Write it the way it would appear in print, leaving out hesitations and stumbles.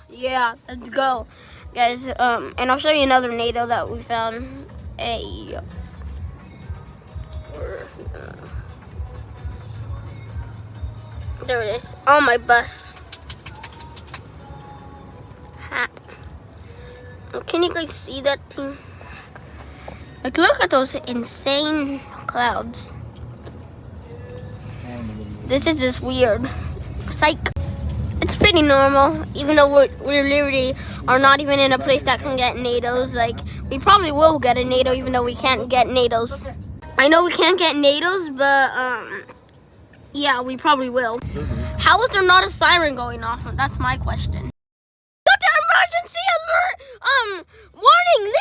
Yeah, let's go. Guys, and I'll show you another NATO that we found. Hey. There it is, on my bus. Ha. Can you guys see that thing? Like, look at those insane clouds. This is just weird. Psych. It's pretty normal, even though we're literally are not even in a place that can get NATOs. Like, we probably will get a NATO, even though we can't get NATOs. I know we can't get NATOs, but yeah, we probably will. How is there not a siren going off? That's my question. Got the emergency alert! Warning!